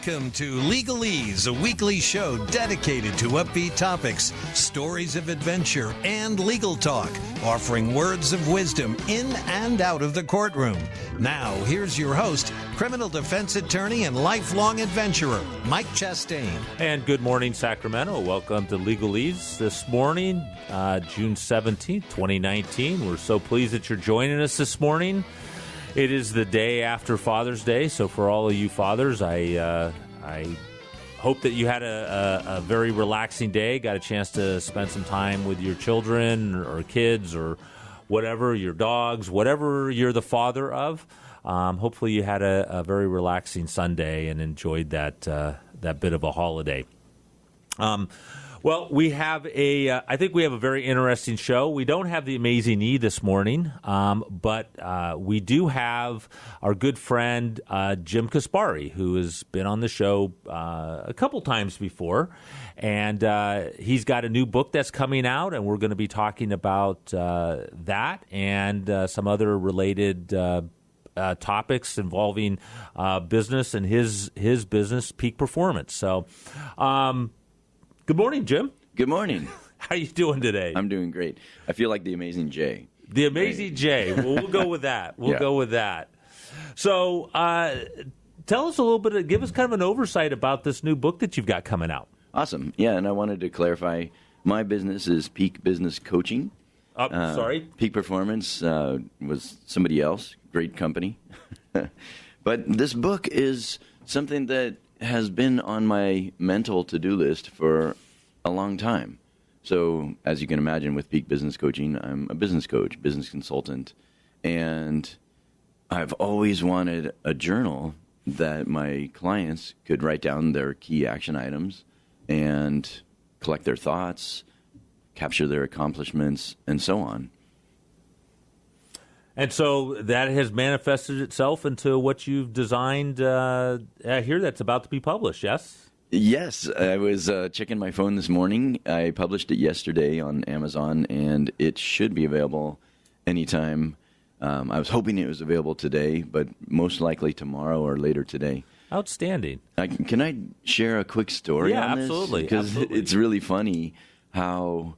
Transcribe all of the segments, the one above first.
Welcome to Legalese, a weekly show dedicated to upbeat topics, stories of adventure, and legal talk, offering words of wisdom in and out of the courtroom. Now, here's your host, criminal defense attorney and lifelong adventurer, Mike Chastaine. And good morning, Sacramento. Welcome to Legalese this morning, June 17th, 2019. We're so pleased that you're joining us this morning. It is the day after Father's Day, so for all of you fathers, I hope that you had a very relaxing day, got a chance to spend some time with your children or kids or whatever, your dogs, whatever you're the father of. Hopefully you had a very relaxing Sunday and enjoyed that bit of a holiday. Well, we have I think we have a very interesting show. We don't have the amazing E this morning, but we do have our good friend, Jim Kaspari, who has been on the show a couple times before. And he's got a new book that's coming out, and we're going to be talking about that and some other related topics involving business and his business, Peak Performance. So, good morning, Jim. Good morning. How are you doing today? I'm doing great. I feel like the Amazing J. The Amazing J. Well, we'll go with that. We'll go with that. So, tell us a little bit, give us kind of an oversight about this new book that you've got coming out. Awesome. Yeah, and I wanted to clarify, my business is Peak Business Coaching. Sorry? Peak Performance was somebody else, great company. But this book is something that has been on my mental to-do list for a long time. So, as you can imagine, with Peak Business Coaching, I'm a business coach, business consultant, and I've always wanted a journal that my clients could write down their key action items and collect their thoughts, capture their accomplishments, and so on. And so that has manifested itself into what you've designed here that's about to be published, yes? Yes. I was checking my phone this morning. I published it yesterday on Amazon, and it should be available anytime. I was hoping it was available today, but most likely tomorrow or later today. Outstanding. Can I share a quick story on this? Absolutely. Because it's really funny how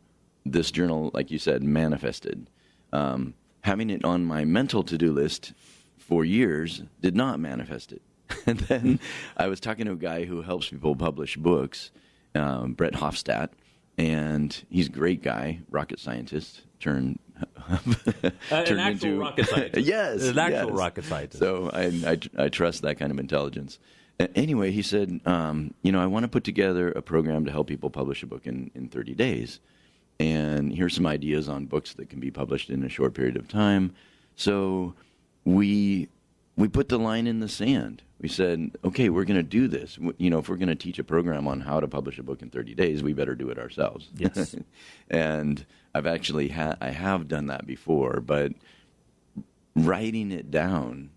this journal, like you said, manifested. Having it on my mental to-do list for years did not manifest it. And then I was talking to a guy who helps people publish books, Brett Hofstadt, and he's a great guy, rocket scientist turned an actual rocket scientist. Yes. An actual rocket scientist. So I trust that kind of intelligence. Anyway, he said, I want to put together a program to help people publish a book in 30 days. And here's some ideas on books that can be published in a short period of time. So we put the line in the sand. We said, okay, we're going to do this. If we're going to teach a program on how to publish a book in 30 days, we better do it ourselves. Yes. And I've actually I have done that before, but writing it down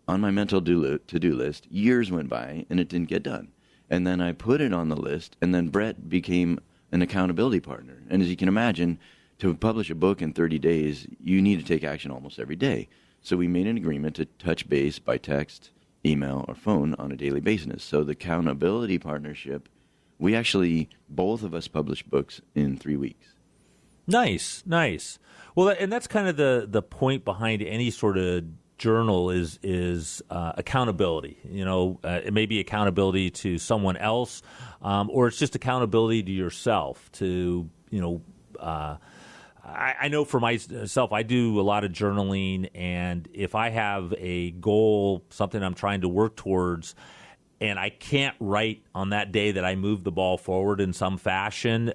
on my mental to-do list, years went by and it didn't get done. And then I put it on the list, and then Brett became an accountability partner. And as you can imagine, to publish a book in 30 days, you need to take action almost every day. So we made an agreement to touch base by text, email, or phone on a daily basis. So the accountability partnership, we actually, both of us published books in 3 weeks. Nice. Well, and that's kind of the point behind any sort of journal is accountability. It may be accountability to someone else, or it's just accountability to yourself. I know for myself, I do a lot of journaling, and if I have a goal, something I'm trying to work towards, and I can't write on that day that I move the ball forward in some fashion,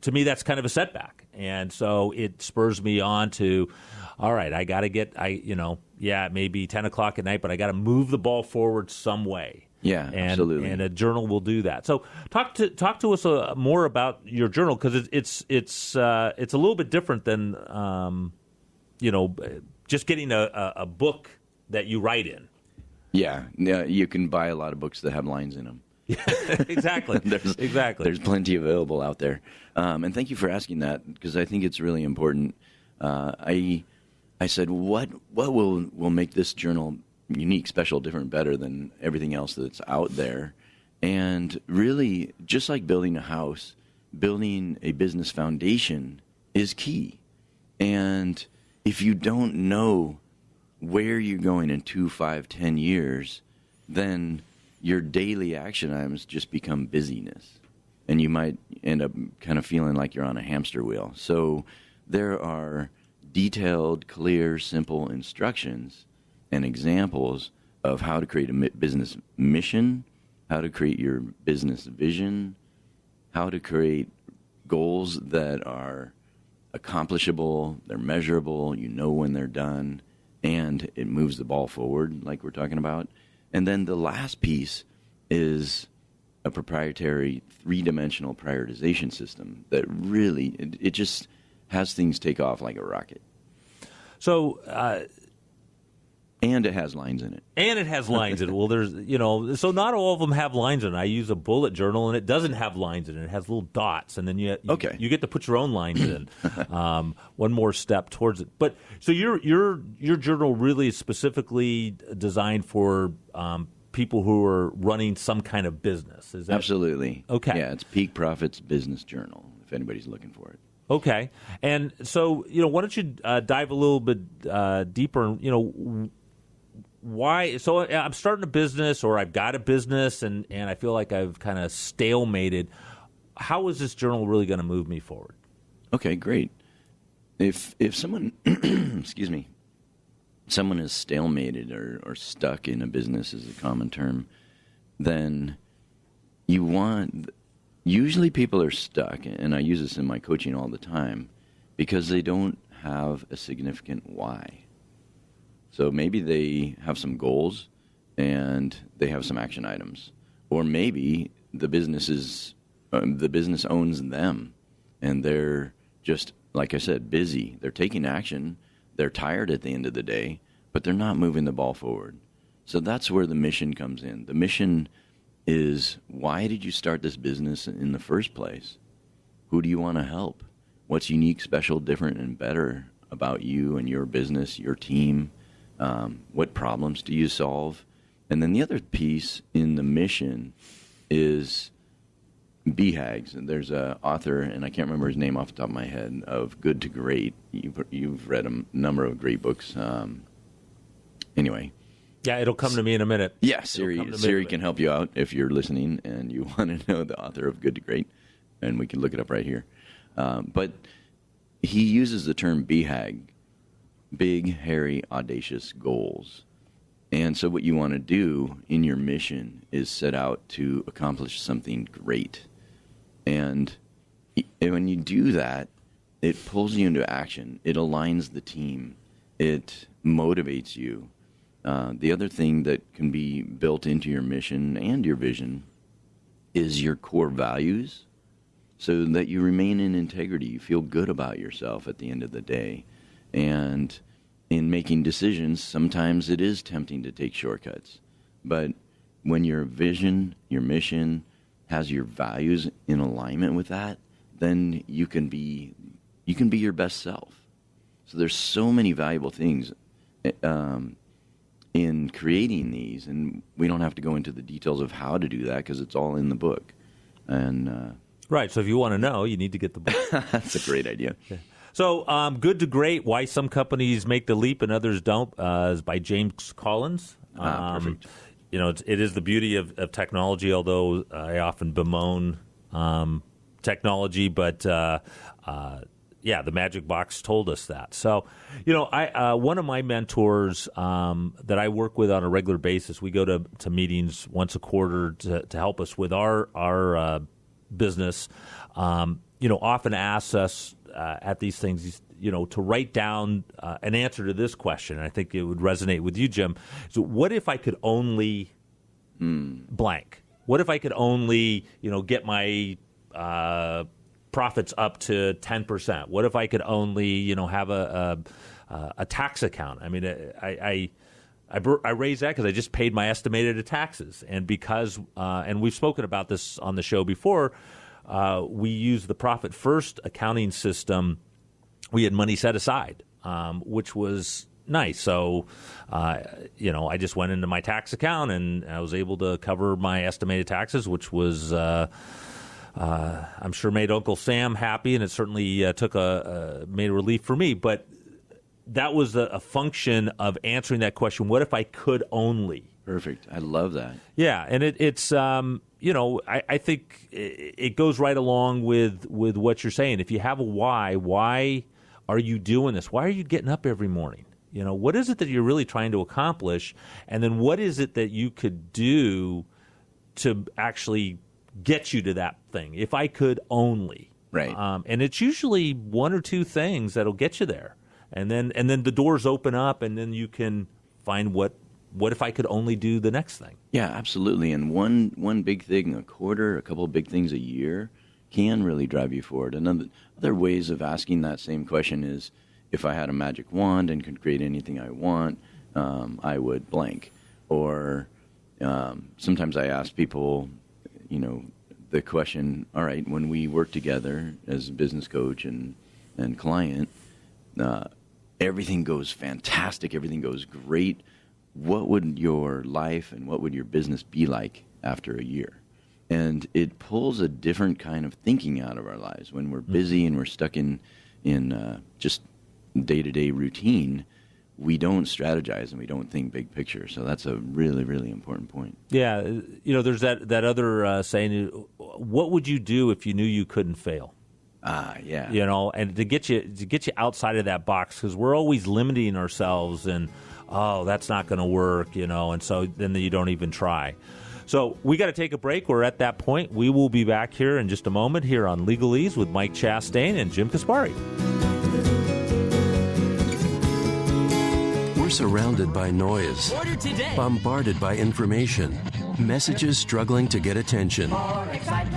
to me, that's kind of a setback. And so it spurs me on to, all right, I got to it may be 10 o'clock at night, but I got to move the ball forward some way. Yeah, absolutely. And a journal will do that. So talk to us more about your journal, because it's a little bit different than, just getting a book that you write in. Yeah, you can buy a lot of books that have lines in them. Exactly. There's plenty available out there. And thank you for asking that, because I think it's really important. I said, what will make this journal unique, special, different, better than everything else that's out there. And really, just like building a house, building a business foundation is key. And if you don't know where you're going in 2, 5, 10 years, then your daily action items just become busyness. And you might end up kind of feeling like you're on a hamster wheel. So there are detailed, clear, simple instructions and examples of how to create a business mission, how to create your business vision, how to create goals that are accomplishable, they're measurable, you know when they're done, and it moves the ball forward like we're talking about. And then the last piece is a proprietary 3-dimensional prioritization system that really, it just has things take off like a rocket. So, and it has lines in it. Well, there's, so not all of them have lines in it. I use a bullet journal, and it doesn't have lines in it. It has little dots, and then you get to put your own lines in. One more step towards it. But so your journal really is specifically designed for people who are running some kind of business. Is that absolutely okay? Yeah, it's Peak Profits Business Journal if anybody's looking for it. Okay, and so why don't you dive a little bit deeper? Why? So I'm starting a business, or I've got a business, and I feel like I've kind of stalemated. How is this journal really going to move me forward? Okay, great. If someone, excuse me, someone is stalemated or stuck in a business is a common term, then usually people are stuck, and I use this in my coaching all the time, because they don't have a significant why. So maybe they have some goals and they have some action items, or maybe the business owns them, and they're just, like I said, busy. They're taking action. They're tired at the end of the day, but they're not moving the ball forward. So that's where the mission comes in. The mission is, why did you start this business in the first place? Who do you want to help? What's unique, special, different, and better about you and your business, your team? What problems do you solve? And then the other piece in the mission is BHAGs. And there's an author, and I can't remember his name off the top of my head, of Good to Great. You've read a number of great books. Anyway. Yeah, it'll come to me in a minute. Yeah, Siri can help you out if you're listening and you want to know the author of Good to Great, and we can look it up right here. But he uses the term BHAG, big, hairy, audacious goals. And so what you want to do in your mission is set out to accomplish something great. And when you do that, it pulls you into action. It aligns the team. It motivates you. The other thing that can be built into your mission and your vision is your core values, so that you remain in integrity. You feel good about yourself at the end of the day. And in making decisions, sometimes it is tempting to take shortcuts. But when your vision, your mission has your values in alignment with that, then you can be your best self. So there's so many valuable things in creating these, and we don't have to go into the details of how to do that because it's all in the book. And right, so if you want to know, you need to get the book. That's a great idea. Yeah. So, Good to Great, Why Some Companies Make the Leap and Others Don't, is by James Collins. Perfect. It is the beauty of technology, although I often bemoan technology, but the Magic Box told us that. So, one of my mentors that I work with on a regular basis, we go to meetings once a quarter to help us with our business, often asks us at these things, to write down an answer to this question. And I think it would resonate with you, Jim. So what if I could only blank? What if I could only, get my profits up to 10%? What if I could only, have a tax account? I mean, I raised that because I just paid my estimated taxes. And because, and we've spoken about this on the show before, we use the Profit First accounting system. We had money set aside, which was nice. So, I just went into my tax account and I was able to cover my estimated taxes, which was, I'm sure made Uncle Sam happy, and it certainly made a relief for me. But that was a function of answering that question. What if I could only? Perfect. I love that. Yeah, and it's I think it goes right along with what you're saying. If you have a why are you doing this? Why are you getting up every morning? What is it that you're really trying to accomplish? And then what is it that you could do to actually get you to that thing? If I could only. Right. And it's usually one or two things that'll get you there. And then the doors open up, and then you can find what if I could only do the next thing? Yeah, absolutely. And one big thing a quarter, a couple of big things a year can really drive you forward. And other ways of asking that same question is, if I had a magic wand and could create anything I want, I would blank. Or sometimes I ask people, the question, all right, when we work together as a business coach and client, everything goes fantastic, everything goes great. What would your life and what would your business be like after a year? And it pulls a different kind of thinking out of our lives. When we're busy and we're stuck in just day-to-day routine, we don't strategize and we don't think big picture. So that's a really, really important point. Yeah, there's that other saying, what would you do if you knew you couldn't fail? Yeah. And to get you outside of that box, because we're always limiting ourselves and, oh, that's not going to work, and so then you don't even try. So we got to take a break. We're at that point. We will be back here in just a moment here on Legalese with Mike Chastaine and Jim Kaspari. We're surrounded by noise, bombarded by information, messages struggling to get attention.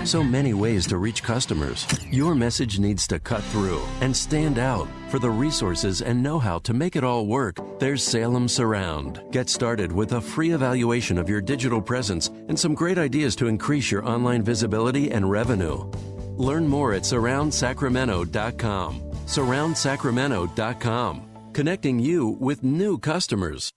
So many ways to reach customers. Your message needs to cut through and stand out. For the resources and know-how to make it all work, there's Salem Surround. Get started with a free evaluation of your digital presence and some great ideas to increase your online visibility and revenue. Learn more at surroundsacramento.com. Surroundsacramento.com. Connecting you with new customers.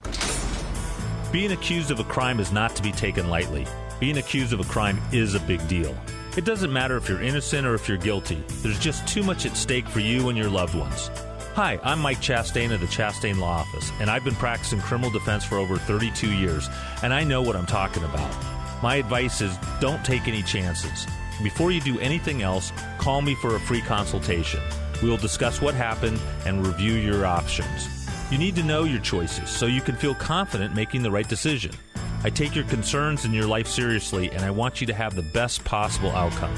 Being accused of a crime is not to be taken lightly. Being accused of a crime is a big deal. It doesn't matter if you're innocent or if you're guilty. There's just too much at stake for you and your loved ones. Hi, I'm Mike Chastaine of the Chastaine Law Office, and I've been practicing criminal defense for over 32 years, and I know what I'm talking about. My advice is don't take any chances. Before you do anything else, call me for a free consultation. We will discuss what happened and review your options. You need to know your choices so you can feel confident making the right decision. I take your concerns and your life seriously, and I want you to have the best possible outcome.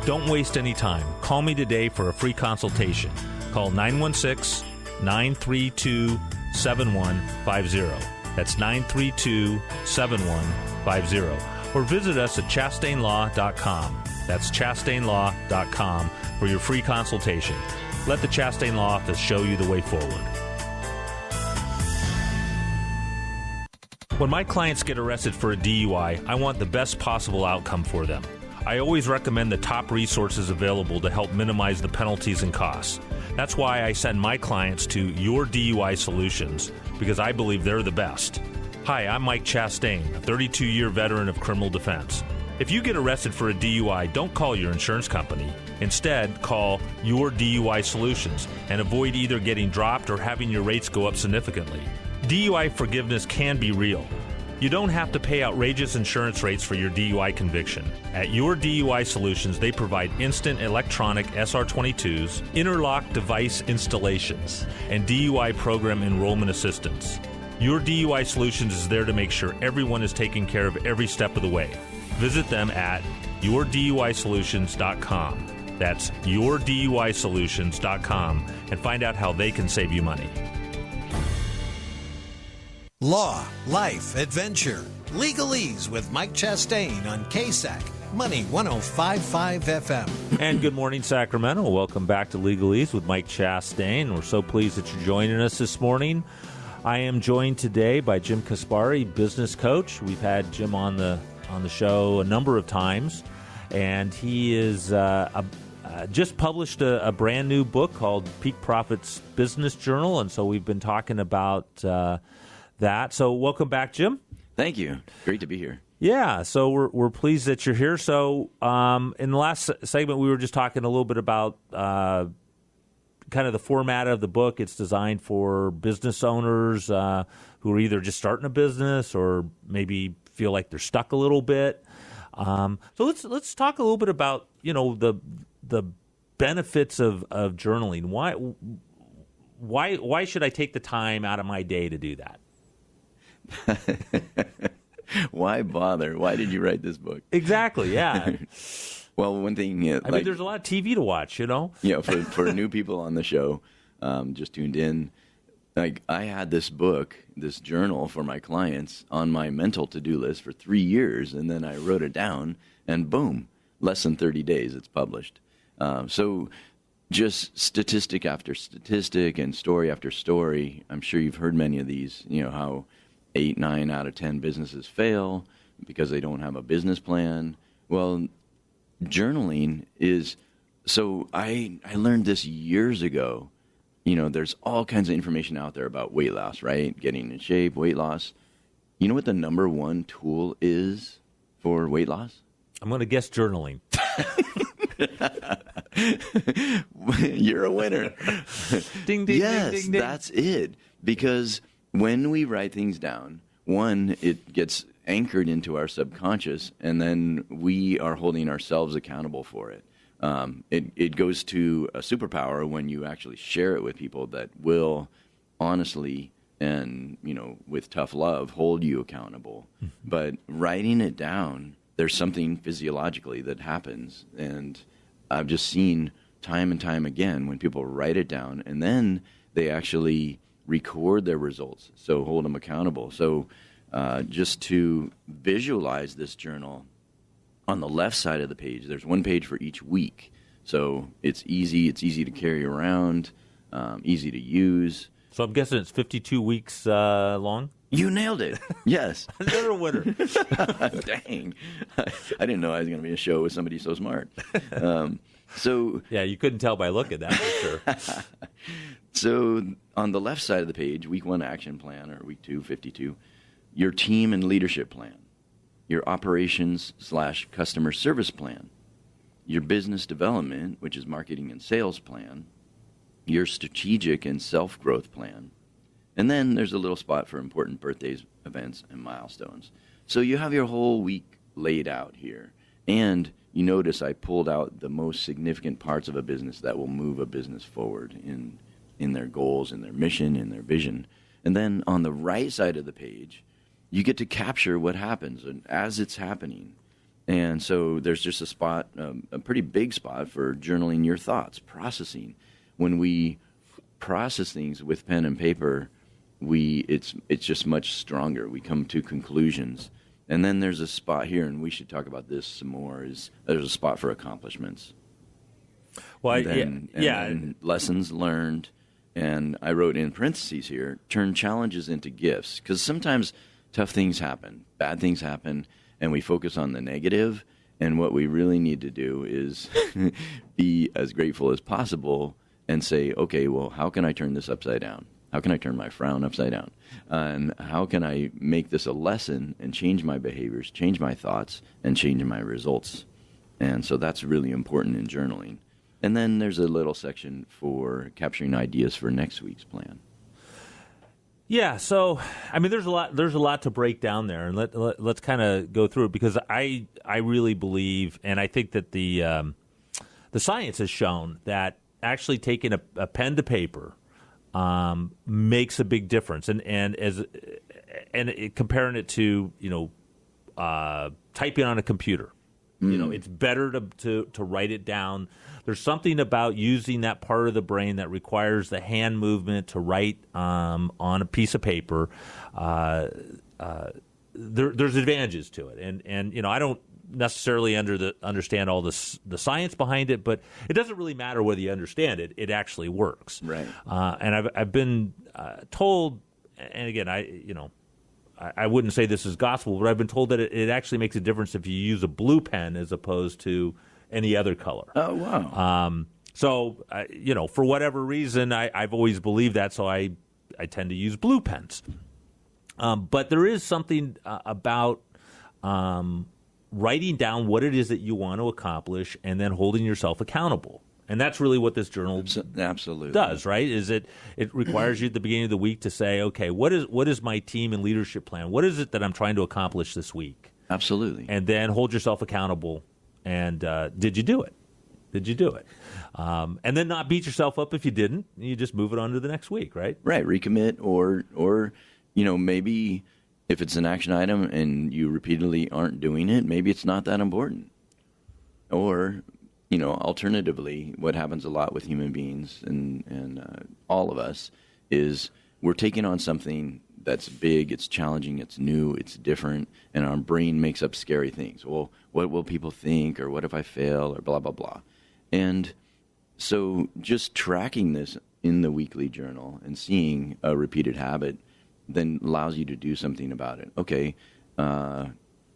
Don't waste any time. Call me today for a free consultation. Call 916-932-7150. That's 932-7150. Or visit us at chastainelaw.com. That's chastainelaw.com for your free consultation. Let the Chastaine Law Office show you the way forward. When my clients get arrested for a DUI, I want the best possible outcome for them. I always recommend the top resources available to help minimize the penalties and costs. That's why I send my clients to Your DUI Solutions, because I believe they're the best. Hi, I'm Mike Chastaine, a 32-year veteran of criminal defense. If you get arrested for a DUI, don't call your insurance company. Instead, call Your DUI Solutions and avoid either getting dropped or having your rates go up significantly. DUI forgiveness can be real. You don't have to pay outrageous insurance rates for your DUI conviction. At Your DUI Solutions, they provide instant electronic SR22s, interlock device installations, and DUI program enrollment assistance. Your DUI Solutions is there to make sure everyone is taken care of every step of the way. Visit them at yourduisolutions.com. That's yourduisolutions.com and find out how they can save you money. Law, life, adventure. Legalese with Mike Chastaine on KSAC, Money 105.5 FM. And good morning, Sacramento. Welcome back to Legalese with Mike Chastaine. We're so pleased that you're joining us this morning. I am joined today by Jim Kaspari, business coach. We've had Jim on the show a number of times, and he is just published a brand new book called Peak Profits Business Journal, and so we've been talking about that. So welcome back, Jim. Thank you. Great to be here. Yeah, so we're pleased that you're here. So in the last segment, we were just talking a little bit about kind of the format of the book. It's designed for business owners who are either just starting a business or maybe feel like they're stuck a little bit. So let's talk a little bit about the benefits of journaling. Why should I take the time out of my day to do that? Why bother? Why did you write this book? Exactly. Yeah. Well, one thing. I mean, there's a lot of TV to watch. For new people on the show, just tuned in. Like, I had this book, this journal for my clients on my mental to-do list for 3 years, and then I wrote it down, and boom, less than 30 days, it's published. So just statistic after statistic and story after story. I'm sure you've heard many of these, how 8, 9 out of 10 businesses fail because they don't have a business plan. Well, journaling is, so I learned this years ago. There's all kinds of information out there about weight loss, right? Getting in shape, weight loss. You know what the number one tool is for weight loss? I'm going to guess journaling. You're a winner. Ding, ding, yes, ding, ding, ding. That's it. Because when we write things down, one, it gets anchored into our subconscious, and then we are holding ourselves accountable for it. It goes to a superpower when you actually share it with people that will honestly and, with tough love, hold you accountable. Mm-hmm. But writing it down, there's something physiologically that happens. And I've just seen time and time again when people write it down and then they actually record their results, so hold them accountable. So just to visualize this journal, on the left side of the page, there's one page for each week. So it's easy to carry around, easy to use. So I'm guessing it's 52 weeks long? You nailed it. Yes. Another winner. Dang. I didn't know I was going to be a show with somebody so smart. Yeah, you couldn't tell by looking, that's for sure. So on the left side of the page, week 1 action plan, or week 2, 52, your team and leadership plan, your operations/customer service plan, your business development, which is marketing and sales plan, your strategic and self-growth plan, and then there's a little spot for important birthdays, events, and milestones. So you have your whole week laid out here. And you notice I pulled out the most significant parts of a business that will move a business forward in their goals, in their mission, in their vision. And then on the right side of the page, you get to capture what happens and as it's happening. And so there's just a spot, a pretty big spot for journaling your thoughts, processing. When we process things with pen and paper, it's just much stronger. We come to conclusions. And then there's a spot here, and we should talk about this some more, is there's a spot for accomplishments. Well, and lessons learned. And I wrote in parentheses here, turn challenges into gifts. Because sometimes tough things happen, bad things happen, and we focus on the negative. And what we really need to do is be as grateful as possible and say, okay, well, how can I turn this upside down? How can I turn my frown upside down? And how can I make this a lesson and change my behaviors, change my thoughts, and change my results? And so that's really important in journaling. And then there's a little section for capturing ideas for next week's plan. Yeah, so I mean, there's a lot to break down there, and let's kind of go through it, because I really believe, and I think that the science has shown that actually taking a pen to paper makes a big difference, and comparing it to typing on a computer. It's better to write it down. There's something about using that part of the brain that requires the hand movement to write on a piece of paper. There's advantages to it, and I don't necessarily understand all the science behind it, but it doesn't really matter whether you understand it. It actually works, right? And I've been told, and again, I wouldn't say this is gospel, but I've been told that it actually makes a difference if you use a blue pen as opposed to any other color. Oh, wow. So, for whatever reason, I've always believed that, so I tend to use blue pens. But there is something about writing down what it is that you want to accomplish and then holding yourself accountable. And that's really what this journal Absolutely does, right? Is it requires you at the beginning of the week to say, okay, what is my team and leadership plan? What is it that I'm trying to accomplish this week? Absolutely. And then hold yourself accountable. And did you do it? Did you do it? And then not beat yourself up if you didn't. You just move it on to the next week, right? Right. Recommit or maybe if it's an action item and you repeatedly aren't doing it, maybe it's not that important. Or alternatively, what happens a lot with human beings and all of us is we're taking on something that's big, it's challenging, it's new, it's different, and our brain makes up scary things. Well, what will people think, or what if I fail, or blah, blah, blah. And so just tracking this in the weekly journal and seeing a repeated habit then allows you to do something about it. Okay,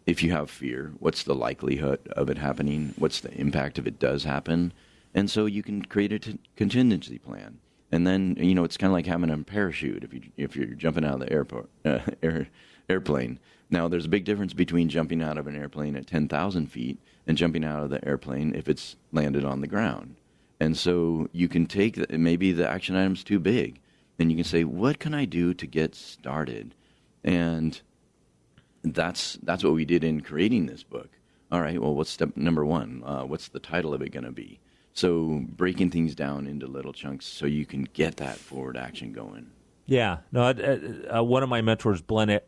if you have fear, what's the likelihood of it happening? What's the impact if it does happen? And so you can create a contingency plan. And then, it's kind of like having a parachute if you're jumping out of the airplane. Now, there's a big difference between jumping out of an airplane at 10,000 feet and jumping out of the airplane if it's landed on the ground. And so you can take, maybe the action item's too big, and you can say, what can I do to get started? And that's what we did in creating this book. All right, well, what's step number one? What's the title of it going to be? So breaking things down into little chunks so you can get that forward action going. Yeah. No. One of my mentors, Glenn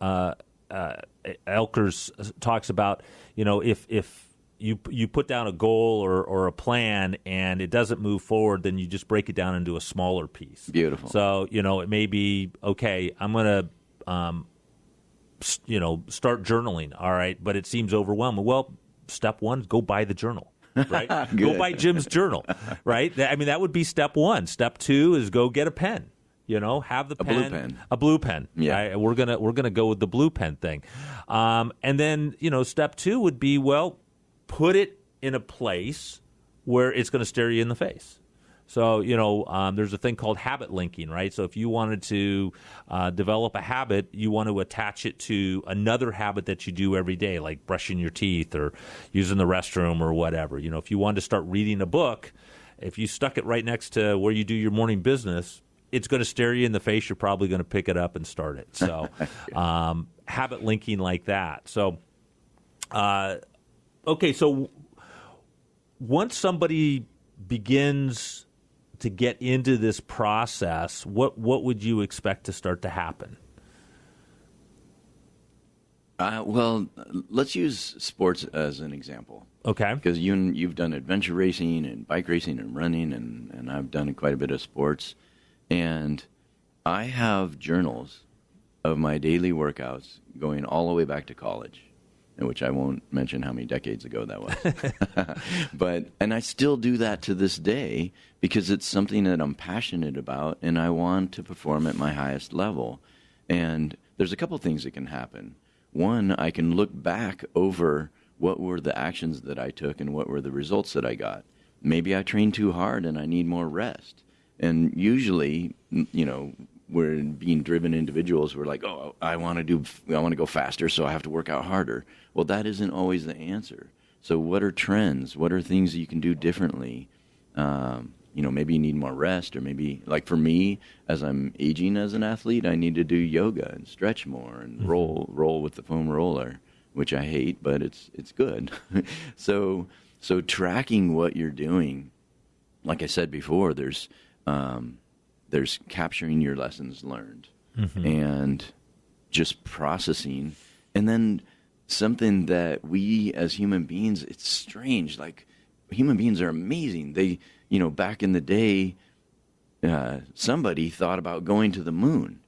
Elkers, talks about, if you put down a goal or a plan and it doesn't move forward, then you just break it down into a smaller piece. Beautiful. So, it may be, okay, I'm going to start journaling, all right, but it seems overwhelming. Well, step one, go buy the journal, right? Go buy Jim's journal, right? That would be step one. Step two is go get a pen, have the pen. A blue pen. Yeah. Right? We're gonna go with the blue pen thing. And then, step two would be, put it in a place where it's going to stare you in the face. So, there's a thing called habit linking, right? So if you wanted to develop a habit, you want to attach it to another habit that you do every day, like brushing your teeth or using the restroom or whatever. If you wanted to start reading a book, if you stuck it right next to where you do your morning business, it's going to stare you in the face. You're probably going to pick it up and start it. So habit linking like that. So, okay, so once somebody begins to get into this process, what would you expect to start to happen? Well, let's use sports as an example. Okay. Because you've done adventure racing and bike racing and running, and I've done quite a bit of sports. And I have journals of my daily workouts going all the way back to college, which I won't mention how many decades ago that was. And I still do that to this day because it's something that I'm passionate about and I want to perform at my highest level. And there's a couple things that can happen. One, I can look back over what were the actions that I took and what were the results that I got. Maybe I trained too hard and I need more rest. And usually, we're being driven individuals who are like, oh, I want to go faster, so I have to work out harder. Well, that isn't always the answer. So what are trends? What are things that you can do differently? Maybe you need more rest, or maybe, like for me, as I'm aging as an athlete, I need to do yoga and stretch more and roll with the foam roller, which I hate, but it's good. So tracking what you're doing, like I said before, there's capturing your lessons learned and just processing. And then something that we as human beings, it's strange. Like, human beings are amazing. They, back in the day, somebody thought about going to the moon.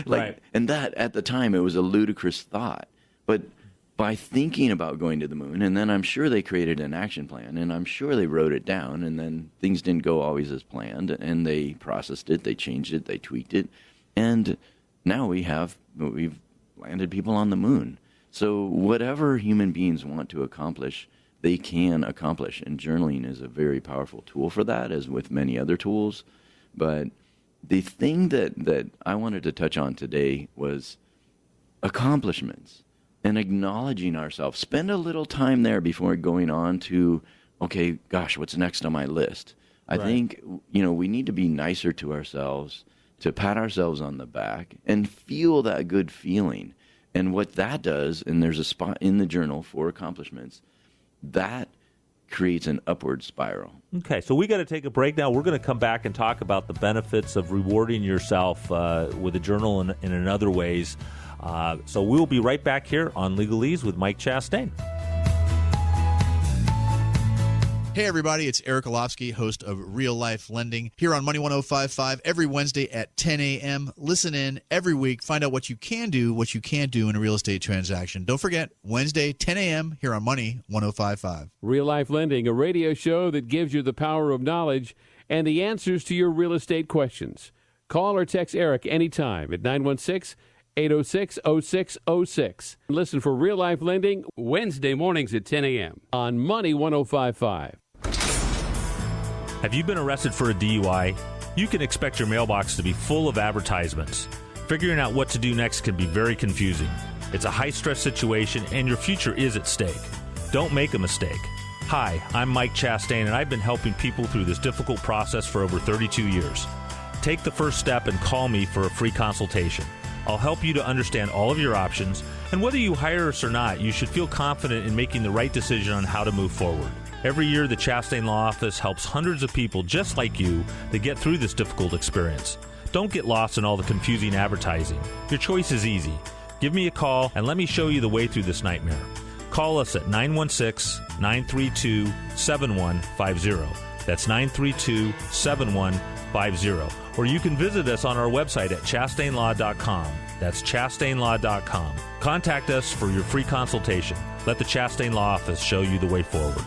Right. And that at the time, it was a ludicrous thought. But by thinking about going to the moon, and then I'm sure they created an action plan, and I'm sure they wrote it down, and then things didn't go always as planned, and they processed it, they changed it, they tweaked it, and now we've landed people on the moon. So whatever human beings want to accomplish, they can accomplish. And journaling is a very powerful tool for that, as with many other tools. But the thing that I wanted to touch on today was accomplishments and acknowledging ourselves. Spend a little time there before going on to, okay, gosh, what's next on my list? I think, we need to be nicer to ourselves, to pat ourselves on the back and feel that good feeling. And what that does, and there's a spot in the journal for accomplishments, that creates an upward spiral. Okay, so we got to take a break now. We're going to come back and talk about the benefits of rewarding yourself with a journal and in other ways. So we'll be right back here on Legalese with Mike Chastaine. Hey, everybody, it's Eric Olofsky, host of Real Life Lending, here on Money 105.5 every Wednesday at 10 a.m. Listen in every week. Find out what you can do, what you can't do in a real estate transaction. Don't forget, Wednesday, 10 a.m. here on Money 105.5. Real Life Lending, a radio show that gives you the power of knowledge and the answers to your real estate questions. Call or text Eric anytime at 916-806-0606. Listen for Real Life Lending Wednesday mornings at 10 a.m. on Money 105.5. Have you been arrested for a DUI? You can expect your mailbox to be full of advertisements. Figuring out what to do next can be very confusing. It's a high-stress situation, and your future is at stake. Don't make a mistake. Hi, I'm Mike Chastaine, and I've been helping people through this difficult process for over 32 years. Take the first step and call me for a free consultation. I'll help you to understand all of your options, and whether you hire us or not, you should feel confident in making the right decision on how to move forward. Every year, the Chastaine Law Office helps hundreds of people just like you to get through this difficult experience. Don't get lost in all the confusing advertising. Your choice is easy. Give me a call and let me show you the way through this nightmare. Call us at 916-932-7150. That's 932-7150. Or you can visit us on our website at chastainelaw.com. That's chastainelaw.com. Contact us for your free consultation. Let the Chastaine Law Office show you the way forward.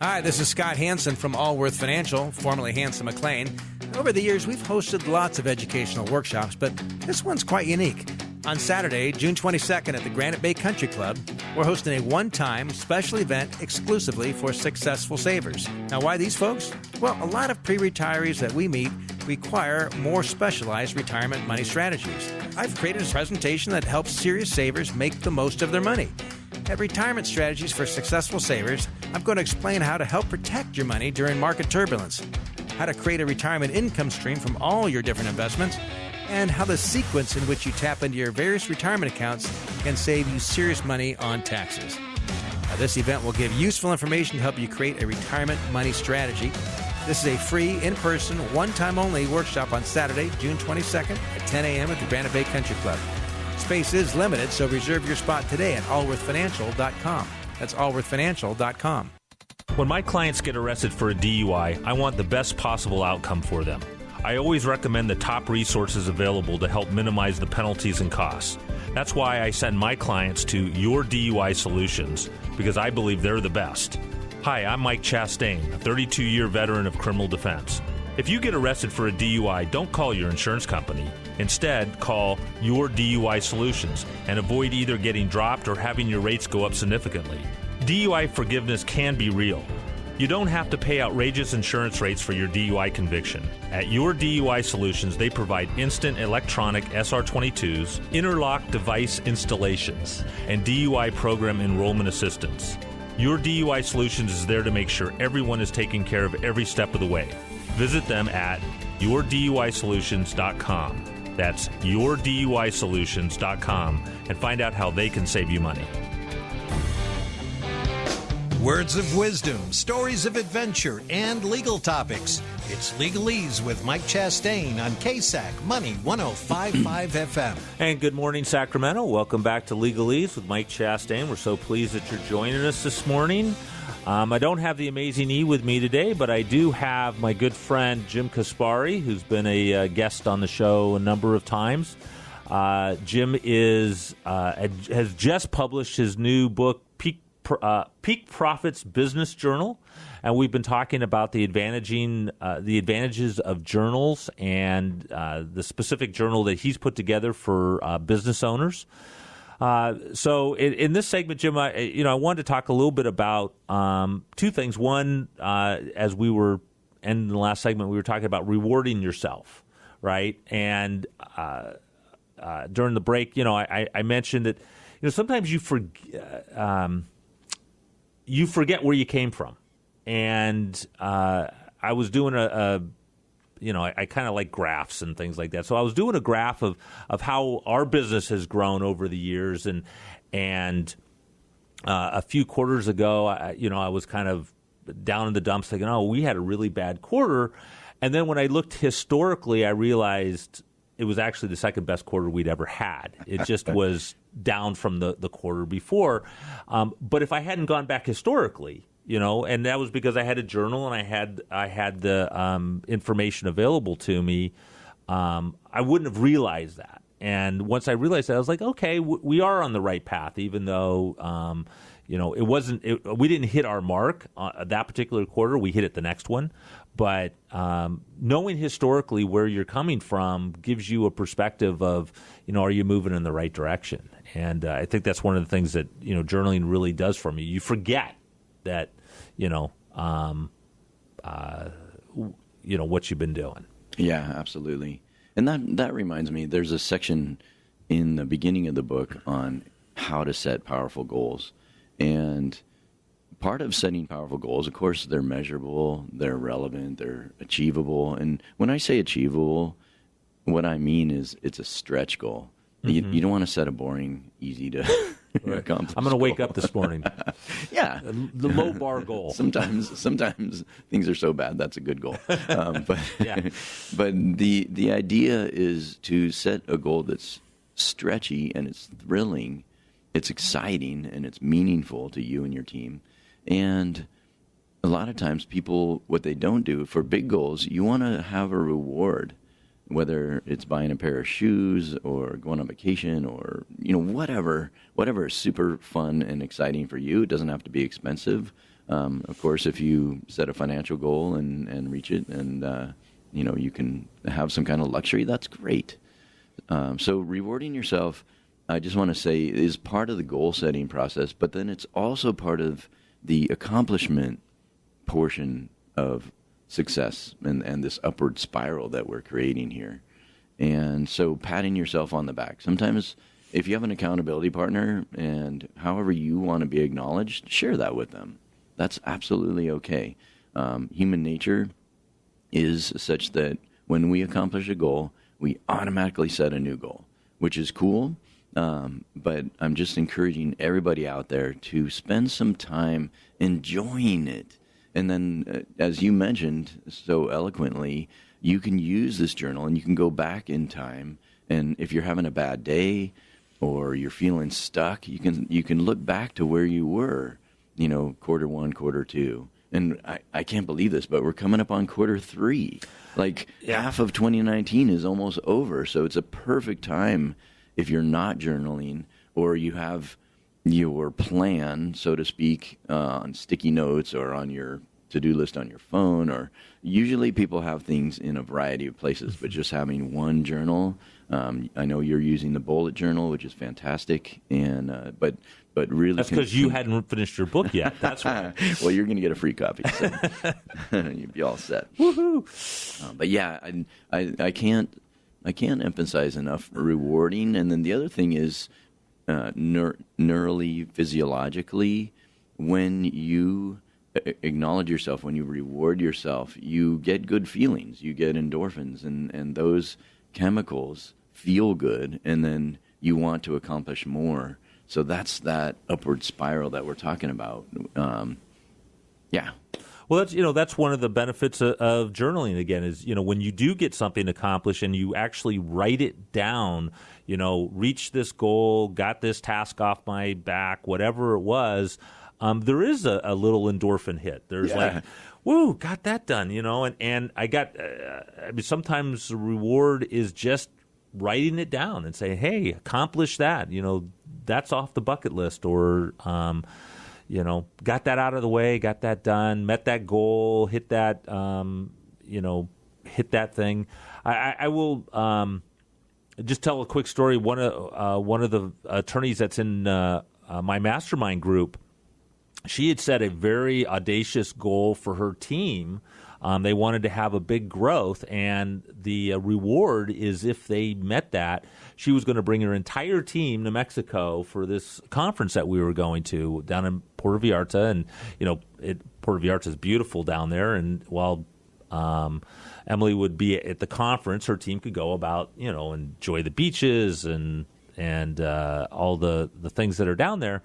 Hi, this is Scott Hansen from Allworth Financial, formerly Hansen McLean. Over the years, we've hosted lots of educational workshops, but this one's quite unique. On Saturday, June 22nd at the Granite Bay Country Club, we're hosting a one-time special event exclusively for successful savers. Now, why these folks? Well, a lot of pre-retirees that we meet require more specialized retirement money strategies. I've created a presentation that helps serious savers make the most of their money. At Retirement Strategies for Successful Savers, I'm going to explain how to help protect your money during market turbulence, how to create a retirement income stream from all your different investments, and how the sequence in which you tap into your various retirement accounts can save you serious money on taxes. Now, this event will give useful information to help you create a retirement money strategy. This is a free, in-person, one-time only workshop on Saturday, June 22nd at 10 a.m. at the Granite Bay Country Club. Space is limited, so reserve your spot today at allworthfinancial.com. That's allworthfinancial.com. When my clients get arrested for a DUI, I want the best possible outcome for them. I always recommend the top resources available to help minimize the penalties and costs. That's why I send my clients to Your DUI Solutions, because I believe they're the best. Hi, I'm Mike Chastaine, a 32-year veteran of criminal defense. If you get arrested for a DUI, don't call your insurance company. Instead, call Your DUI Solutions and avoid either getting dropped or having your rates go up significantly. DUI forgiveness can be real. You don't have to pay outrageous insurance rates for your DUI conviction. At Your DUI Solutions, they provide instant electronic SR22s, interlock device installations, and DUI program enrollment assistance. Your DUI Solutions is there to make sure everyone is taken care of every step of the way. Visit them at yourduisolutions.com. That's yourduisolutions.com and find out how they can save you money. Words of wisdom, stories of adventure, and legal topics. It's Legalese with Mike Chastaine on KSAC Money 105.5 FM. And good morning, Sacramento. Welcome back to Legalese with Mike Chastaine. We're so pleased that you're joining us this morning. I don't have the amazing E with me today, but I do have my good friend Jim Kaspari, who's been a guest on the show a number of times. Jim has just published his new book, Peak Profits Business Journal, and we've been talking about the advantages of journals and the specific journal that he's put together for business owners. So in this segment, Jim, I wanted to talk a little bit about two things. One, as we were ending the last segment, we were talking about rewarding yourself, right? And during the break, I mentioned that sometimes you forget where you came from. And I was doing I kind of like graphs and things like that. So I was doing a graph of how our business has grown over the years, and a few quarters ago, I was kind of down in the dumps thinking, oh, we had a really bad quarter. And then when I looked historically, I realized it was actually the second best quarter we'd ever had. It just was down from the quarter before. But if I hadn't gone back historically, and that was because I had a journal and I had the information available to me, I wouldn't have realized that. And once I realized that, I was like, okay, we are on the right path, even though it wasn't. We didn't hit our mark that particular quarter. We hit it the next one. But knowing historically where you're coming from gives you a perspective of, are you moving in the right direction? And I think that's one of the things that journaling really does for me. You forget that what you've been doing. Yeah, absolutely. And that reminds me, there's a section in the beginning of the book on how to set powerful goals. And part of setting powerful goals, of course, they're measurable, they're relevant, they're achievable. And when I say achievable, what I mean is it's a stretch goal. Mm-hmm. You don't want to set a boring, easy to accomplish. I'm going to wake up this morning. Yeah. The low bar goal. Sometimes things are so bad that's a good goal. But the idea is to set a goal that's stretchy and it's thrilling, it's exciting, and it's meaningful to you and your team. And a lot of times people, what they don't do for big goals, you want to have a reward, whether it's buying a pair of shoes or going on vacation or, whatever is super fun and exciting for you. It doesn't have to be expensive. Of course, if you set a financial goal and reach it and, you can have some kind of luxury, that's great. So rewarding yourself, I just want to say, is part of the goal setting process, but then it's also part of the accomplishment portion of success and this upward spiral that we're creating here. And so patting yourself on the back. Sometimes if you have an accountability partner and however you want to be acknowledged, share that with them. That's absolutely okay. Human nature is such that when we accomplish a goal, we automatically set a new goal, which is cool. But I'm just encouraging everybody out there to spend some time enjoying it. And then, as you mentioned so eloquently, you can use this journal and you can go back in time. And if you're having a bad day or you're feeling stuck, you can look back to where you were, quarter one, quarter two. And I can't believe this, but we're coming up on quarter three. Half of 2019 is almost over. So it's a perfect time if you're not journaling or you have your plan, so to speak, on sticky notes or on your to-do list on your phone, or usually people have things in a variety of places, but just having one journal. I know you're using the bullet journal, which is fantastic, and but really that's because you hadn't finished your book yet. That's right. Well, you're going to get a free copy, so you'll be all set. Woohoo! But yeah, I can't emphasize enough rewarding. And then the other thing is neurally, physiologically, when you acknowledge yourself, when you reward yourself, you get good feelings. You get endorphins, and those chemicals feel good, and then you want to accomplish more. So that's that upward spiral that we're talking about. Yeah. Well, that's one of the benefits of journaling. Again, is when you do get something accomplished and you actually write it down. Reach this goal, got this task off my back, whatever it was. There is a little endorphin hit. There's woo, got that done. And I got. Sometimes the reward is just writing it down and say, hey, accomplish that. That's off the bucket list, or got that out of the way, got that done, met that goal, hit that, hit that thing. I will just tell a quick story. One of the attorneys that's in my mastermind group, she had set a very audacious goal for her team. They wanted to have a big growth, and the reward is if they met that, she was going to bring her entire team to Mexico for this conference that we were going to down in Puerto Vallarta. And, Puerto Vallarta is beautiful down there. And while Emily would be at the conference, her team could go about, enjoy the beaches and all the things that are down there.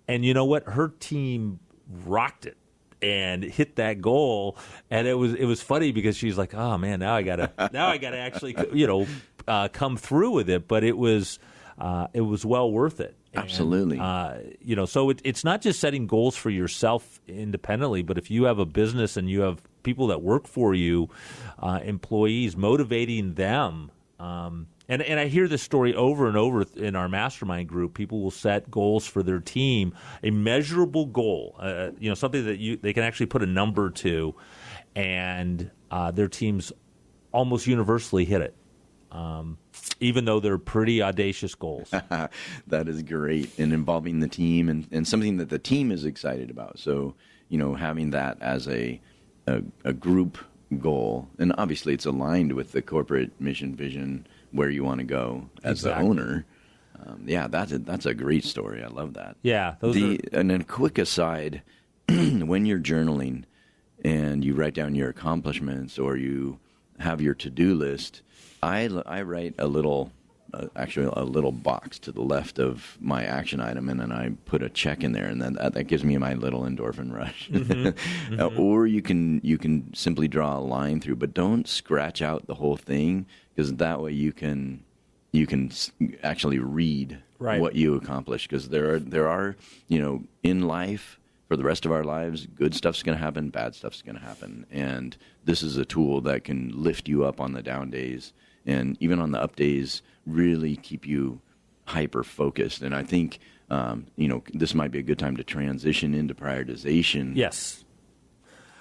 And you know what? Her team rocked it and hit that goal, and it was funny because she's like, "Oh man, now I gotta actually come through with it." But it was well worth it. Absolutely. And, so it's not just setting goals for yourself independently, but if you have a business and you have people that work for you, employees, motivating them. And I hear this story over and over in our mastermind group. People will set goals for their team, a measurable goal, something that they can actually put a number to, and their teams almost universally hit it, even though they're pretty audacious goals. That is great, and involving the team and something that the team is excited about. So, having that as a group goal, and obviously it's aligned with the corporate mission, vision, where you want to go as the owner. That's a great story. I love that. Yeah. And then a quick aside, when you're journaling and you write down your accomplishments or you have your to-do list, I write a little box to the left of my action item, and then I put a check in there, and then that gives me my little endorphin rush. Mm-hmm. Or you can simply draw a line through, but don't scratch out the whole thing, because that way you can actually read what you accomplished. Because there are in life, for the rest of our lives, good stuff's going to happen, bad stuff's going to happen, and this is a tool that can lift you up on the down days, and even on the up days, really keep you hyper focused. And I think this might be a good time to transition into prioritization. Yes.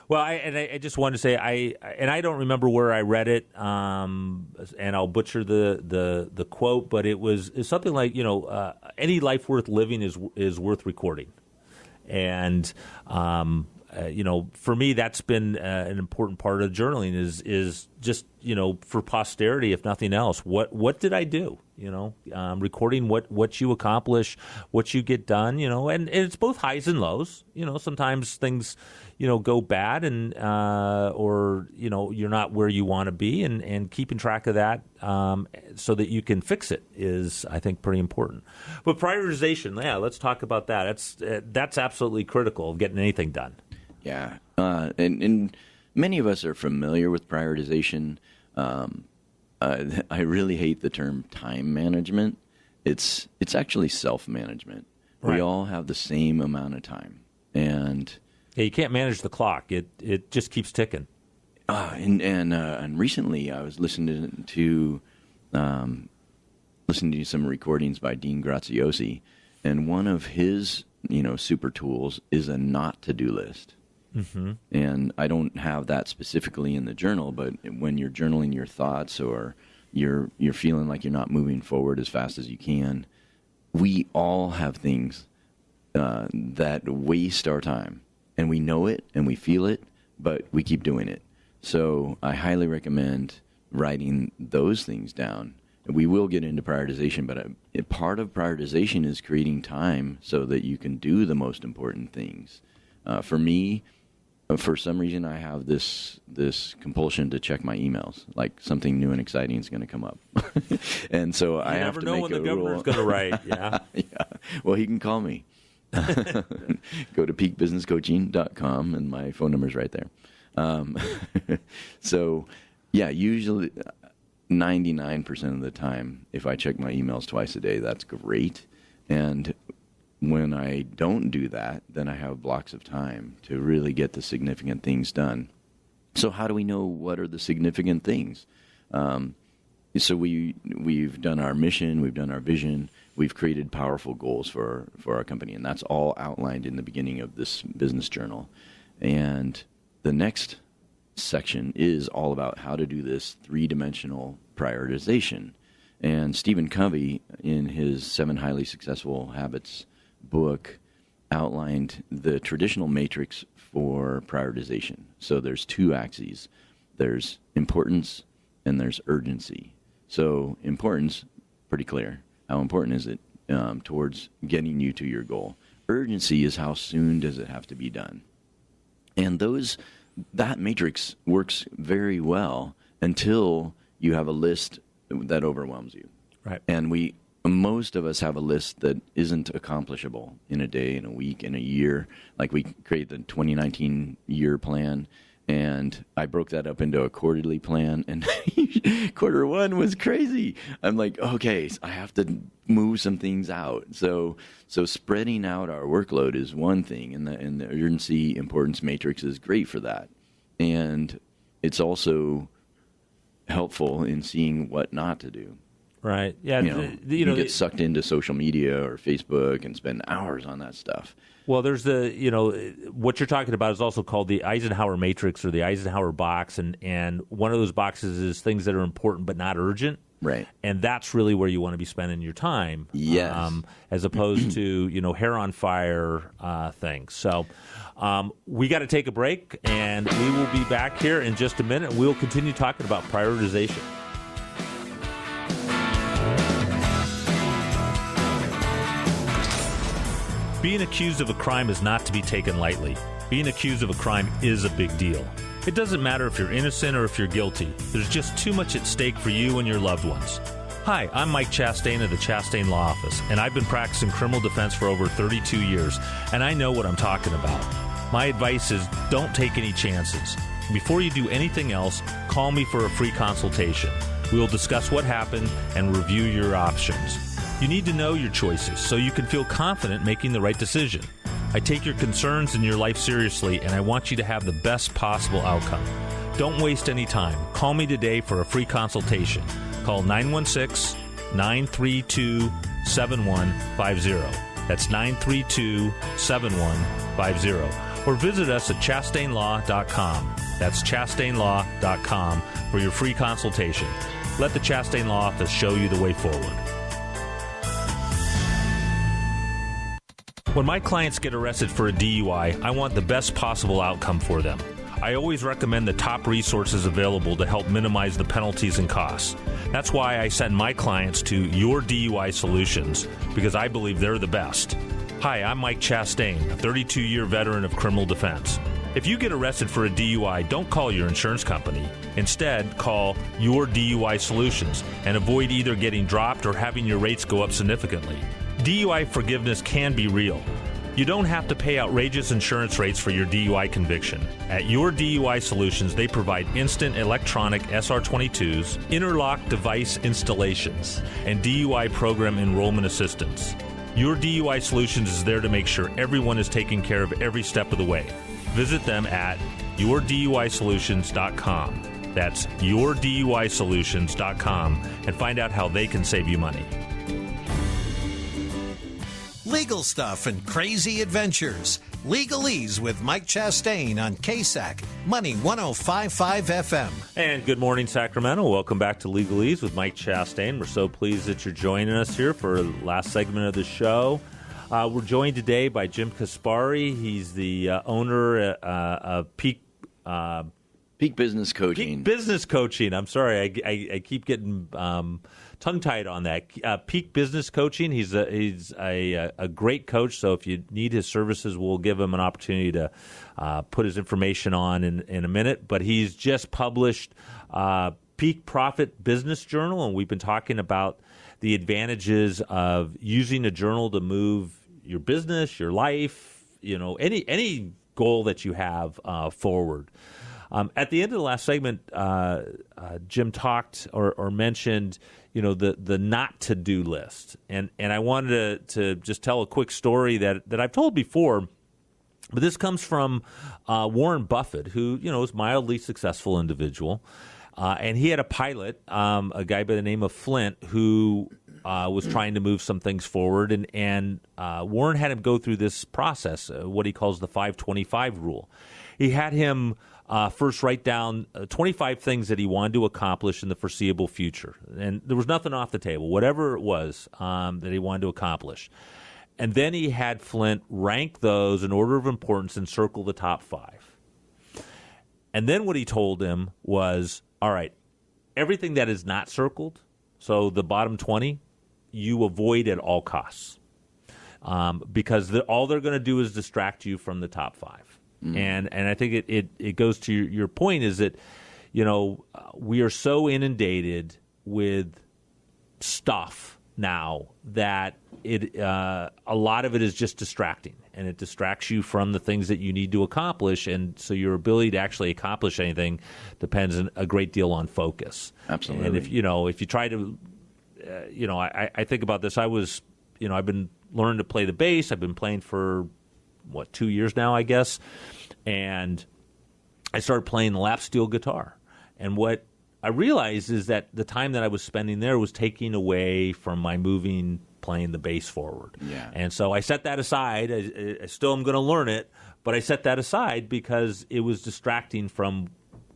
Well, I just wanted to say I don't remember where I read it, and I'll butcher the quote, but it's something like any life worth living is worth recording, and for me that's been an important part of journaling is just for posterity, if nothing else. What did I do? Recording what you accomplish, what you get done. And it's both highs and lows. Sometimes things go bad and or you're not where you want to be, and keeping track of that so that you can fix it is, I think, pretty important. But prioritization, let's talk about that. That's absolutely critical of getting anything done. Yeah, and many of us are familiar with prioritization. I really hate the term time management. It's actually self-management. Right. We all have the same amount of time, and you can't manage the clock. It just keeps ticking. And recently I was listening to some recordings by Dean Graziosi, and one of his super tools is a not to-do list. Mm-hmm. And I don't have that specifically in the journal, but when you're journaling your thoughts or you're feeling like you're not moving forward as fast as you can, we all have things that waste our time, and we know it and we feel it, but we keep doing it. So I highly recommend writing those things down. We will get into prioritization, but a part of prioritization is creating time so that you can do the most important things. For me, for some reason, I have this compulsion to check my emails, like something new and exciting is going to come up, and so I have to make a rule. You never know when the governor's going to write. Yeah. Yeah. Well, he can call me. Go to peakbusinesscoaching.com, and my phone number's right there. So, yeah, usually 99% of the time, if I check my emails twice a day, that's great. And when I don't do that, then I have blocks of time to really get the significant things done. So how do we know what are the significant things? So we've done our mission, we've done our vision, we've created powerful goals for our company, and that's all outlined in the beginning of this business journal. And the next section is all about how to do this three-dimensional prioritization. And Stephen Covey, in his 7 Highly Successful Habits book, outlined the traditional matrix for prioritization. So there's 2 axes. There's importance and there's urgency. So importance, pretty clear. How important is it towards getting you to your goal? Urgency is how soon does it have to be done? And that matrix works very well until you have a list that overwhelms you. Right. And most of us have a list that isn't accomplishable in a day, in a week, in a year. Like we create the 2019 year plan, and I broke that up into a quarterly plan, and quarter 1 was crazy. I'm like, okay, I have to move some things out. So spreading out our workload is one thing, and the urgency importance matrix is great for that. And it's also helpful in seeing what not to do. Right. Yeah. You get sucked into social media or Facebook and spend hours on that stuff. Well, there's what you're talking about is also called the Eisenhower matrix or the Eisenhower box. And one of those boxes is things that are important but not urgent. Right. And that's really where you want to be spending your time. Yes. As opposed to, hair on fire things. So we got to take a break, and we will be back here in just a minute. We'll continue talking about prioritization. Being accused of a crime is not to be taken lightly. Being accused of a crime is a big deal. It doesn't matter if you're innocent or if you're guilty. There's just too much at stake for you and your loved ones. Hi, I'm Mike Chastaine of the Chastaine Law Office, and I've been practicing criminal defense for over 32 years, and I know what I'm talking about. My advice is don't take any chances. Before you do anything else, call me for a free consultation. We will discuss what happened and review your options. You need to know your choices so you can feel confident making the right decision. I take your concerns in your life seriously, and I want you to have the best possible outcome. Don't waste any time. Call me today for a free consultation. Call 916-932-7150. That's 932-7150. Or visit us at chastainelaw.com. That's chastainelaw.com for your free consultation. Let the Chastaine Law Office show you the way forward. When my clients get arrested for a DUI, I want the best possible outcome for them. I always recommend the top resources available to help minimize the penalties and costs. That's why I send my clients to Your DUI Solutions, because I believe they're the best. Hi, I'm Mike Chastaine, a 32-year veteran of criminal defense. If you get arrested for a DUI, don't call your insurance company. Instead, call Your DUI Solutions and avoid either getting dropped or having your rates go up significantly. DUI forgiveness can be real. You don't have to pay outrageous insurance rates for your DUI conviction. At Your DUI Solutions, they provide instant electronic SR22s, interlock device installations, and DUI program enrollment assistance. Your DUI Solutions is there to make sure everyone is taken care of every step of the way. Visit them at yourduisolutions.com. That's yourduisolutions.com and find out how they can save you money. Legal stuff and crazy adventures. Legalese with Mike Chastaine on KSAC, Money 105.5 FM. And good morning, Sacramento. Welcome back to Legalese with Mike Chastaine. We're so pleased that you're joining us here for the last segment of the show. We're joined today by Jim Kaspari. He's the owner of Peak Business Coaching. Peak Business Coaching. I'm sorry, I keep getting tongue-tied on that. Peak Business Coaching. He's a great coach. So if you need his services, we'll give him an opportunity to put his information on in a minute. But he's just published Peak Profit Business Journal, and we've been talking about the advantages of using a journal to move your business, your life, any goal that you have forward. At the end of the last segment, Jim talked or mentioned, the not to do list, and I wanted to just tell a quick story that I've told before, but this comes from Warren Buffett, who is a mildly successful individual, and he had a pilot, a guy by the name of Flint, who was trying to move some things forward, and Warren had him go through this process, what he calls the 5-25 rule. He had him first write down 25 things that he wanted to accomplish in the foreseeable future. And there was nothing off the table, whatever it was that he wanted to accomplish. And then he had Flint rank those in order of importance and circle the top 5. And then what he told him was, all right, everything that is not circled, so the bottom 20, you avoid at all costs. Because all they're going to do is distract you from the top 5. And I think it goes to your point is that, we are so inundated with stuff now that a lot of it is just distracting, and it distracts you from the things that you need to accomplish, and so your ability to actually accomplish anything depends a great deal on focus. Absolutely. And if you try to, I think about this. I was, I've been learning to play the bass. I've been playing for 2 years now, I guess, and I started playing the lap steel guitar, and what I realized is that the time that I was spending there was taking away from my playing the bass forward. Yeah. And so I set that aside. I still am going to learn it, but I set that aside because it was distracting from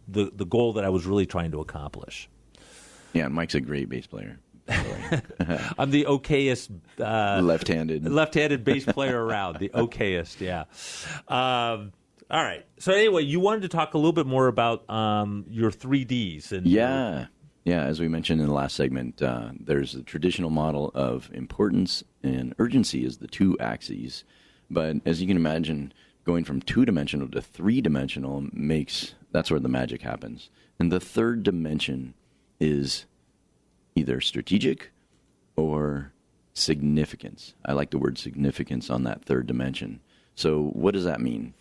the goal that I was really trying to accomplish. Yeah, and Mike's a great bass player. I'm the okayest left-handed bass player around. The okayest, yeah. All right. So anyway, you wanted to talk a little bit more about your 3Ds. And Yeah, as we mentioned in the last segment, there's the traditional model of importance and urgency as the 2 axes. But as you can imagine, going from 2-dimensional to 3-dimensional that's where the magic happens. And the 3rd dimension is either strategic or significance. I like the word significance on that 3rd dimension. So what does that mean?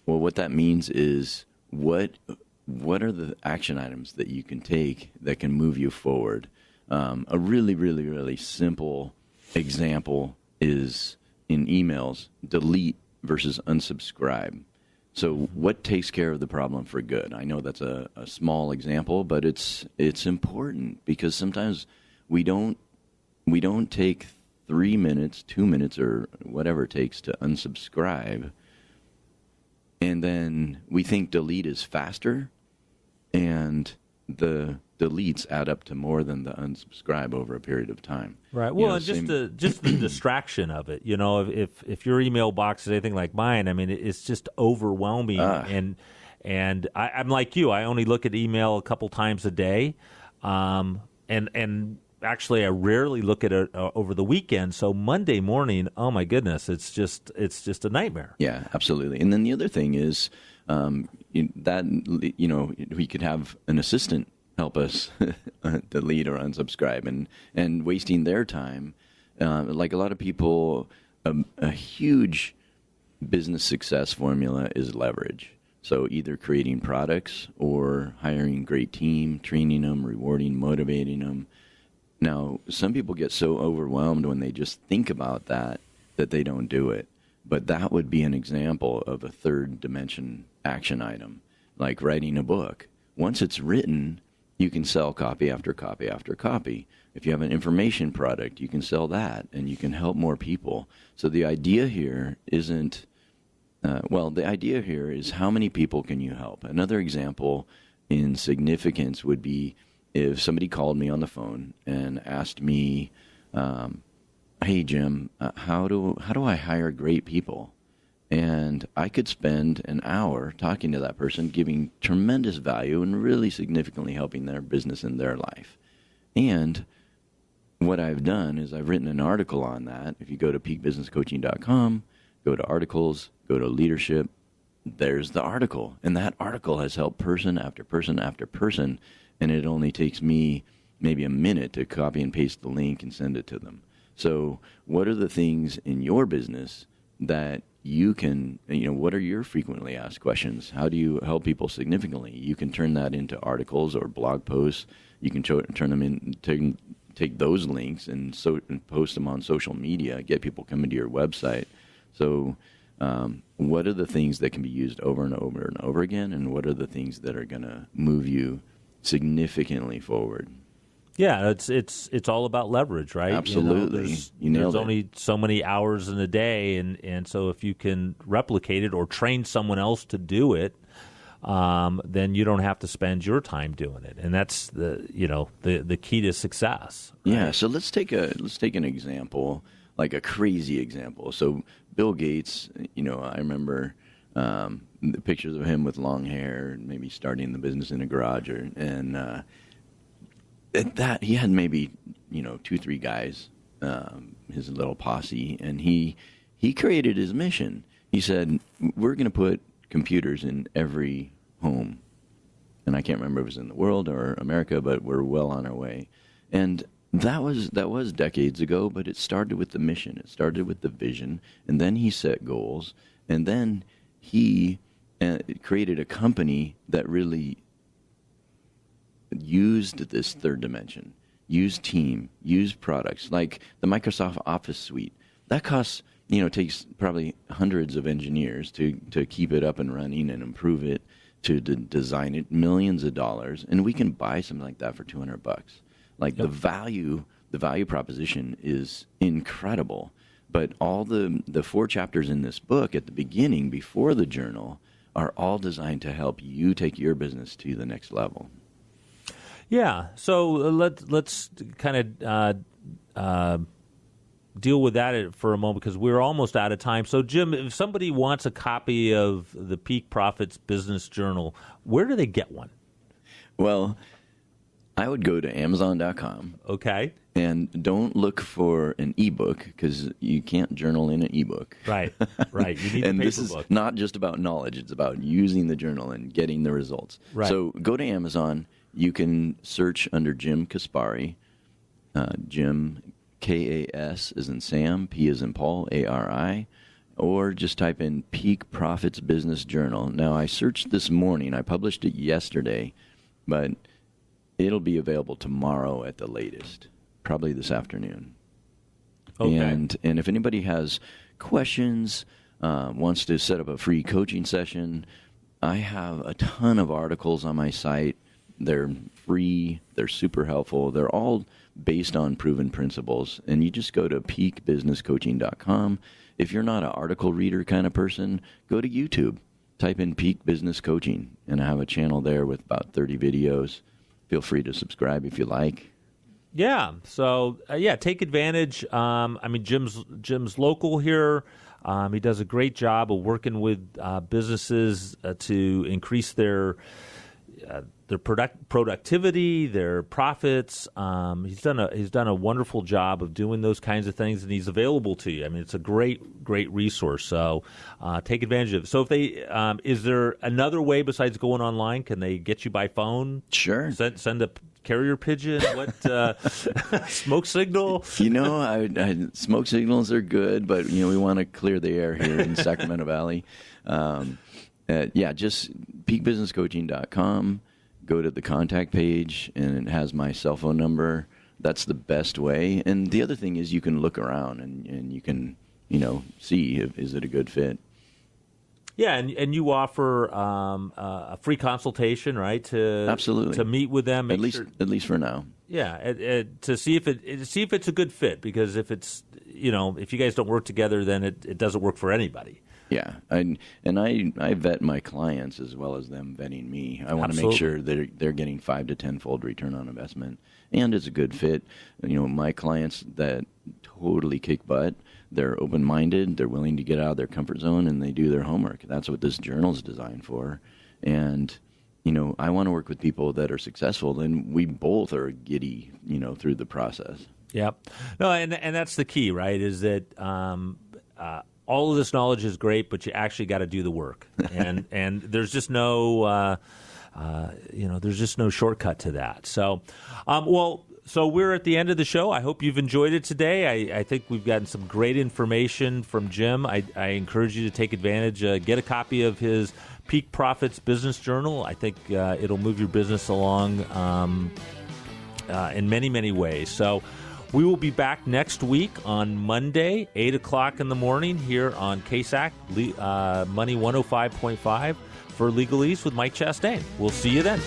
Well, what that means is what are the action items that you can take that can move you forward? A really, really, really simple example is in emails, delete versus unsubscribe. So what takes care of the problem for good? I know that's a small example, but it's important because sometimes we don't take 3 minutes, 2 minutes, or whatever it takes to unsubscribe. And then we think delete is faster, and the deletes add up to more than the unsubscribe over a period of time. Right. Well, just the distraction of it. If your email box is anything like mine, I mean, it's just overwhelming. And I'm like you. I only look at email a couple times a day, and actually, I rarely look at it over the weekend. So Monday morning, oh my goodness, it's just a nightmare. Yeah, absolutely. And then the other thing is we could have an assistant help us delete or unsubscribe, and wasting their time. Like a lot of people, a huge business success formula is leverage. So either creating products or hiring a great team, training them, rewarding, motivating them. Now, some people get so overwhelmed when they just think about that they don't do it. But that would be an example of a 3rd dimension action item, like writing a book. Once it's written, you can sell copy after copy after copy. If you have an information product, you can sell that, and you can help more people. So the idea here isn't, the idea here is how many people can you help? Another example in significance would be if somebody called me on the phone and asked me, hey, Jim, how do I hire great people? And I could spend an hour talking to that person, giving tremendous value and really significantly helping their business and their life. And what I've done is I've written an article on that. If you go to peakbusinesscoaching.com, go to articles, go to leadership, there's the article. And that article has helped person after person after person. And it only takes me maybe a minute to copy and paste the link and send it to them. So what are the things in your business that you can, what are your frequently asked questions? How do you help people significantly? You can turn that into articles or blog posts. You can turn them in, take those links and post them on social media, get people coming to your website. So what are the things that can be used over and over and over again, and what are the things that are going to move you significantly forward? Yeah, it's all about leverage, right? Absolutely. There's only so many hours in a day, and so if you can replicate it or train someone else to do it, then you don't have to spend your time doing it, and that's the key to success. Right? Yeah. So let's take an example, like a crazy example. So Bill Gates, I remember the pictures of him with long hair, maybe starting the business in a garage, and that he had maybe 2-3 guys, his little posse, and he created his mission. He said, we're going to put computers in every home, and I can't remember if it was in the world or America, but we're well on our way. And that was decades ago, but it started with the mission, it started with the vision, and then he set goals, and then he created a company that really used this third dimension, used team, used products, like the Microsoft Office suite. That costs, takes probably hundreds of engineers to keep it up and running and improve it, to design it, millions of dollars, and we can buy something like that for $200. Like the value proposition is incredible. But all the 4 chapters in this book at the beginning, before the journal, are all designed to help you take your business to the next level. Yeah. So let's kind of deal with that for a moment, because we're almost out of time. So, Jim, if somebody wants a copy of the Peak Profits Business Journal, where do they get one? Well, I would go to Amazon.com. Okay. And don't look for an ebook, because you can't journal in an ebook. Right. You need and a paper this is book. not just about knowledge. It's about using the journal and getting the results. Right. So go to Amazon. You can search under Jim Kaspari. Jim, K-A-S as in Sam, P as in Paul, A-R-I. Or just type in Peak Profits Business Journal. Now, I searched this morning. I published it yesterday, but it'll be available tomorrow at the latest, probably this afternoon. Okay. And if anybody has questions, wants to set up a free coaching session, I have a ton of articles on my site. They're free. They're super helpful. They're all based on proven principles. And you just go to peakbusinesscoaching.com. If you're not an article reader kind of person, go to YouTube. Type in Peak Business Coaching, and I have a channel there with about 30 videos. Feel free to subscribe if you like. Yeah. So, take advantage. Jim's local here. He does a great job of working with businesses to increase their productivity, their profits. He's done a wonderful job of doing those kinds of things, and he's available to you. I mean, it's a great resource. So take advantage of it. So if they is there another way besides going online? Can they get you by phone? Sure. Send a carrier pigeon? What smoke signal? Smoke signals are good, but we want to clear the air here in Sacramento Valley. Just peakbusinesscoaching.com. Go to the contact page, and it has my cell phone number. That's the best way. And the other thing is you can look around and you can, see is it a good fit. Yeah, and you offer a free consultation, right? Absolutely. To meet with them, at least for now. Yeah, to see if it's a good fit, because if it's if you guys don't work together, then it doesn't work for anybody. Yeah, I vet my clients as well as them vetting me. I want to make sure they're getting 5 to 10-fold return on investment, and it's a good fit. My clients that totally kick butt, they're open-minded, they're willing to get out of their comfort zone, and they do their homework. That's what this journal is designed for. And I want to work with people that are successful, and we both are giddy, through the process. Yep. No, and that's the key, right? Is that all of this knowledge is great, but you actually got to do the work, and there's just no, there's just no shortcut to that. So, so we're at the end of the show. I hope you've enjoyed it today. I think we've gotten some great information from Jim. I encourage you to take advantage. Get a copy of his Peak Profits Business Journal. I think it'll move your business along in many, many ways. So we will be back next week on Monday, 8 o'clock in the morning here on KSAC, Money 105.5 for Legalese with Mike Chastaine. We'll see you then.